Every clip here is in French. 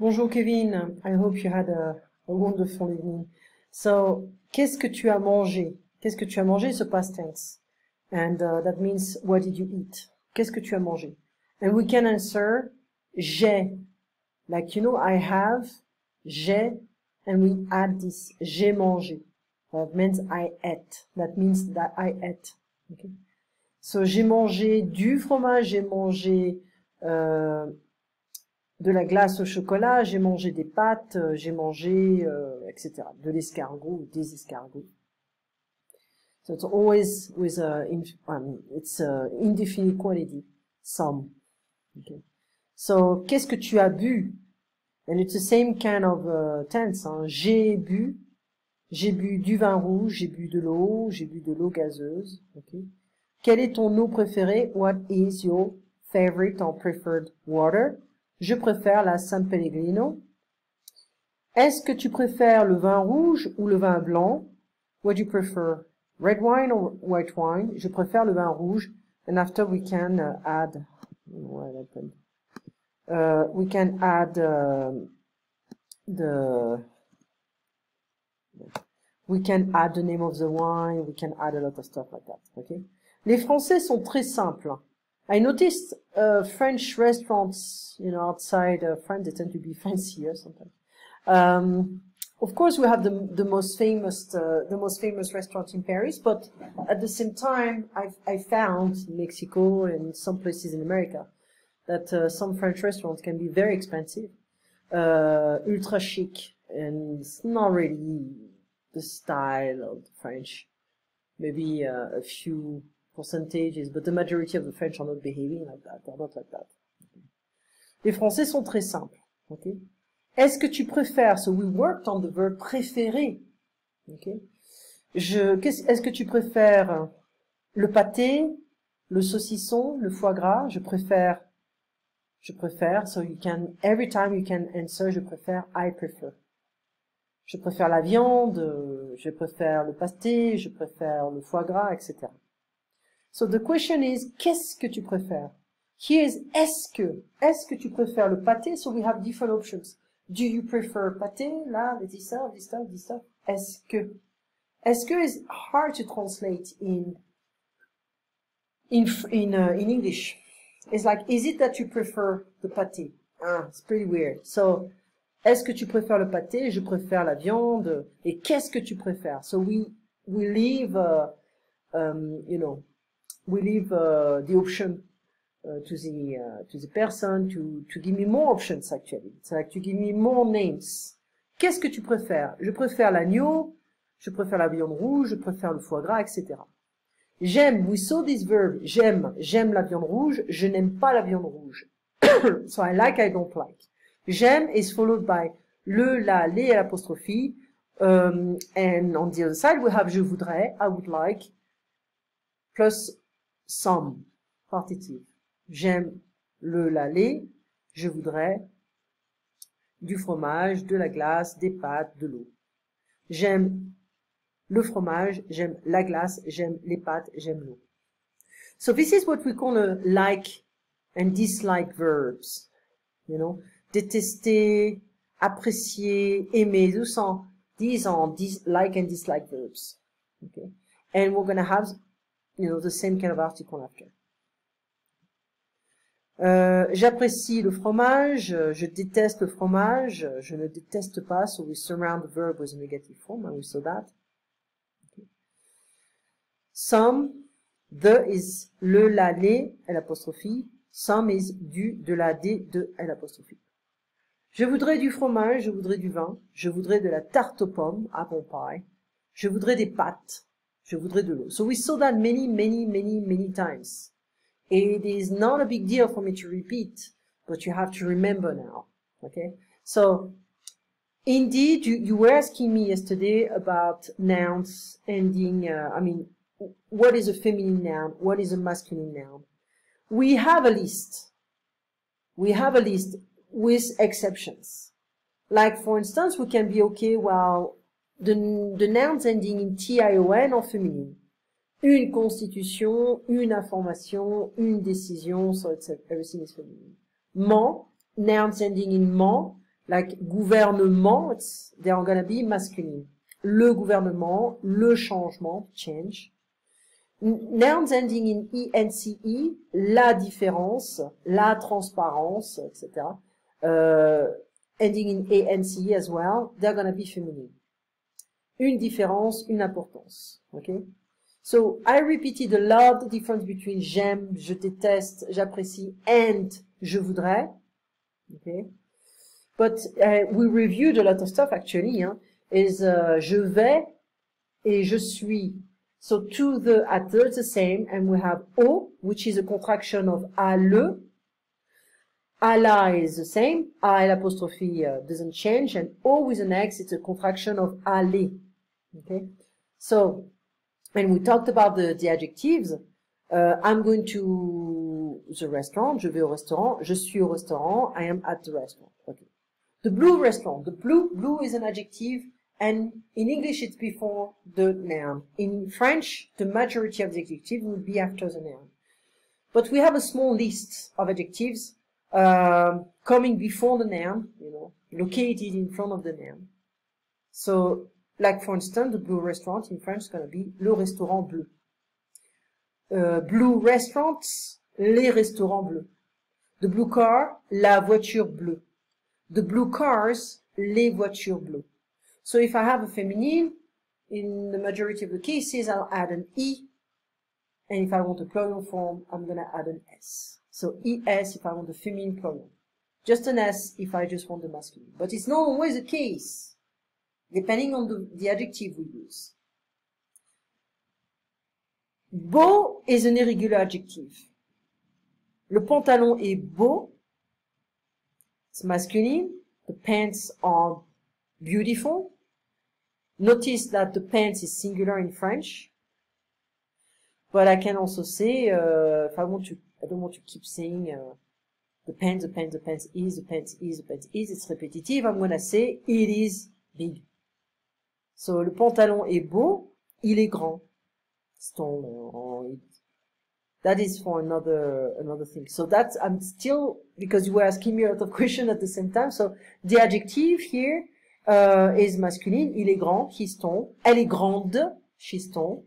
Bonjour Kevin, I hope you had a wonderful evening. So, qu'est-ce que tu as mangé? Qu'est-ce que tu as mangé? It's a past tense. And that means, what did you eat? Qu'est-ce que tu as mangé? And we can answer, j'ai. Like, you know, I have, j'ai, and we add this, j'ai mangé. That means I ate. That means that I ate. Okay? So, j'ai mangé du fromage, j'ai mangé, de la glace au chocolat, j'ai mangé des pâtes, j'ai mangé, etc. De l'escargot, des escargots. So it's always with it's indefinite quality, some. Okay. So, qu'est-ce que tu as bu? And it's the same kind of tense. Hein. J'ai bu du vin rouge, j'ai bu de l'eau gazeuse. Okay. Quelle est ton eau préférée? What is your favorite or preferred water? Je préfère la San Pellegrino. Est-ce que tu préfères le vin rouge ou le vin blanc? What do you prefer? Red wine or white wine? Je préfère le vin rouge. And after we can add, we can add we can add the name of the wine. We can add a lot of stuff like that. Okay? Les Français sont très simples. I noticed French restaurants, you know, outside France, they tend to be fancier sometimes. Of course, we have the most famous restaurant in Paris, but at the same time, I found in Mexico and some places in America that some French restaurants can be very expensive, ultra chic, and it's not really the style of the French. Maybe a few percentages, but the majority of the French are not behaving like that, or not like that. Les Français sont très simples. Okay? Est-ce que tu préfères? So we worked on the verb préférer. Okay? Est-ce que tu préfères le pâté, le saucisson, le foie gras? Je préfère. So you can, every time you can answer, je préfère, I prefer. Je préfère la viande, je préfère le pâté, je préfère le foie gras, etc. So the question is, qu'est-ce que tu préfères? Here is est-ce que tu préfères le pâté? So we have different options. Do you prefer pâté? Là, this stuff. Est-ce que is hard to translate in English. It's like, is it that you prefer the pâté? It's pretty weird. So, est-ce que tu préfères le pâté? Je préfère la viande. Et qu'est-ce que tu préfères? So we leave, we leave the option to the person to give me more options actually. It's like to give me more names. Qu'est-ce que tu préfères? Je préfère l'agneau, je préfère la viande rouge, je préfère le foie gras, etc. J'aime, we saw this verb, j'aime la viande rouge, je n'aime pas la viande rouge. So I like, I don't like. J'aime is followed by le, la, les et l'apostrophe. And on the other side we have je voudrais, I would like, plus some, partitive. J'aime le, la, les, je voudrais du fromage, de la glace, des pâtes, de l'eau. J'aime le fromage, j'aime la glace, j'aime les pâtes, j'aime l'eau. So this is what we call a like and dislike verbs. You know, détester, apprécier, aimer, these are like and dislike verbs. Okay, and we're gonna have, you know, the same kind of article after. J'apprécie le fromage, je déteste le fromage, je ne déteste pas, so we surround the verb with a negative form, and we saw that. Okay. Some, the is le, la, les, l'apostrophe, some is du, de la, des, de, l'apostrophe. Je voudrais du fromage, je voudrais du vin, je voudrais de la tarte aux pommes, apple pie, je voudrais des pâtes, je voudrais de l'eau. So we saw that many times. It is not a big deal for me to repeat, but you have to remember now, okay? So, indeed, you were asking me yesterday about nouns ending, what is a feminine noun? What is a masculine noun? We have a list. We have a list with exceptions. Like, for instance, we can be okay, well, the nouns ending in tion are feminine. Une constitution, une information, une décision, so it's everything is feminine. Man, nouns ending in man, Like gouvernement, they are gonna be masculine. Le gouvernement, le changement, change. Nouns ending in ence, la différence, la transparence, etc. Ending in ance as well, they're gonna be feminine. Une différence, une importance. Okay? So I repeated a lot the difference between j'aime, je déteste, j'apprécie, and je voudrais. Okay? But we reviewed a lot of stuff actually. Is je vais et je suis. So to the at the same, and we have o, which is a contraction of a le. A la is the same. A l'apostrophe doesn't change, and o with an x, it's a contraction of aller. Okay. So, and we talked about the adjectives. I'm going to the restaurant. Je vais au restaurant. Je suis au restaurant. I am at the restaurant. Okay. The blue restaurant. The blue is an adjective. And in English, it's before the noun. In French, the majority of the adjectives will be after the noun. But we have a small list of adjectives coming before the noun, located in front of the noun. So, like for instance, the blue restaurant in French is going to be le restaurant bleu. Blue restaurants, les restaurants bleus. The blue car, la voiture bleue. The blue cars, les voitures bleues. So if I have a feminine, in the majority of the cases, I'll add an E. And if I want a plural form, I'm going to add an S. So ES if I want the feminine plural. Just an S if I just want the masculine. But it's not always the case, depending on the adjective we use. Beau is an irregular adjective. Le pantalon est beau. It's masculine. The pants are beautiful. Notice that the pants is singular in French. But I can also say, if I don't want to keep saying the pants is, it's repetitive. I'm going to say it is big. So le pantalon est beau, il est grand. That is for another thing. So that's, I'm still, because you were asking me a lot of questions at the same time. So the adjective here is masculine. Il est grand, he's tall. Elle est grande, she's tall.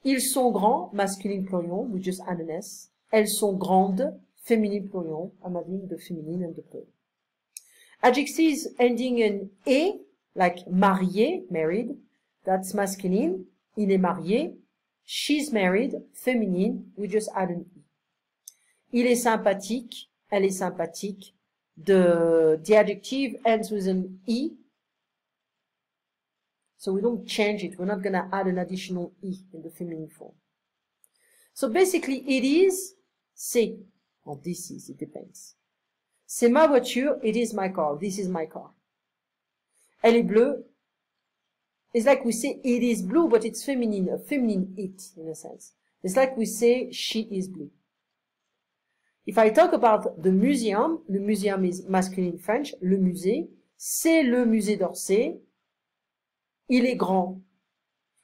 Ils sont grands, masculine plurion, we just add an S. Elles sont grandes, féminine plurion. I'm adding the feminine and the plural. Adjectives ending in E, like marié, married, that's masculine. Il est marié. She's married, feminine, we just add an E. Il est sympathique, elle est sympathique. The adjective ends with an E. So we don't change it. We're not going to add an additional E in the feminine form. So basically it is, c'est, or this is, it depends. C'est ma voiture, it is my car, this is my car. Elle est bleue. It's like we say it is blue, but it's feminine, a feminine it, in a sense. It's like we say she is blue. If I talk about the museum is masculine in French, le musée, c'est le musée d'Orsay, il est grand.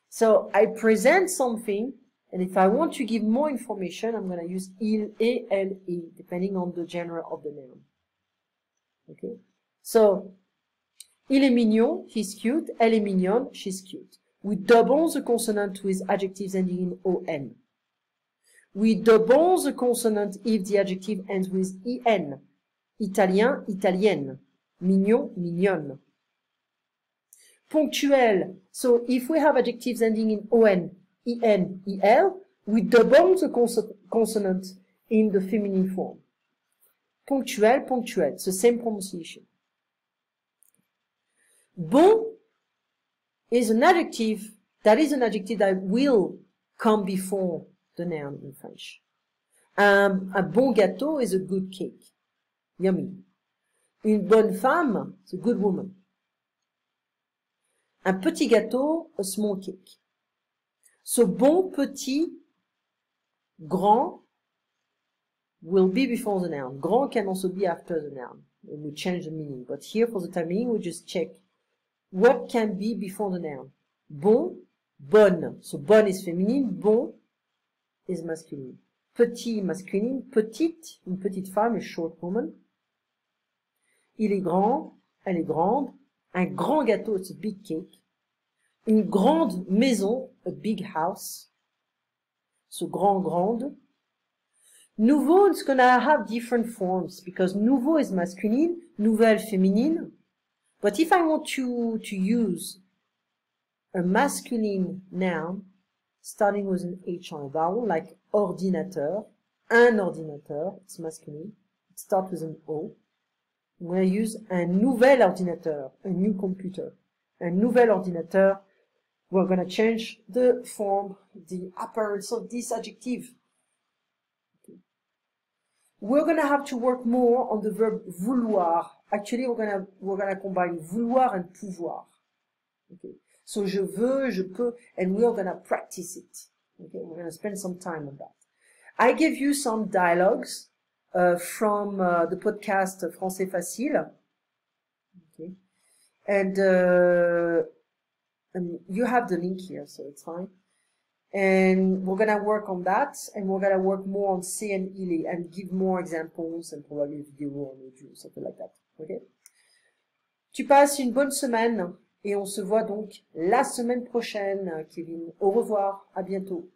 So I present something, and if I want to give more information, I'm going to use il et elle et, depending on the genre of the noun. Okay? So, il est mignon, he's cute. Elle est mignonne, she's cute. We double the consonant with adjectives ending in on. We double the consonant if the adjective ends with en. Italien, italienne. Mignon, mignonne. Ponctuel. So if we have adjectives ending in on, en, el, we double the consonant in the feminine form. Ponctuel, ponctuel. It's the same pronunciation. Bon is an adjective that will come before the noun in French. Un bon gâteau is a good cake. Yummy. Une bonne femme is a good woman. Un petit gâteau, a small cake. So bon, petit, grand will be before the noun. Grand can also be after the noun. And we change the meaning. But here for the time being, we just check what can be before the noun. Bon, bonne. So bonne is feminine, bon is masculine. Petit, masculine. Petite, une petite femme, a short woman. Il est grand, elle est grande. Un grand gâteau, it's a big cake. Une grande maison, a big house. So grande. Nouveau, it's gonna have different forms because nouveau is masculine, nouvelle féminine. But if I want to use a masculine noun starting with an H on a vowel, like ordinateur, un ordinateur, it's masculine. It starts with an O. I'm going to use un nouvel ordinateur, a new computer. Un nouvel ordinateur. We're going to change the form, the appearance of this adjective. Okay. We're going to have to work more on the verb vouloir. Actually, we're going to combine vouloir and pouvoir. Okay. So je veux, je peux, and we're going to practice it. Okay. We're going to spend some time on that. I gave you some dialogues from the podcast Français Facile. Okay. And you have the link here, so it's fine. And we're going to work on that, and we're going to work more on C and ILE, and give more examples, and probably a video or an audio, something like that. Okay? Tu passes une bonne semaine, et on se voit donc la semaine prochaine, Kevin. Au revoir, à bientôt.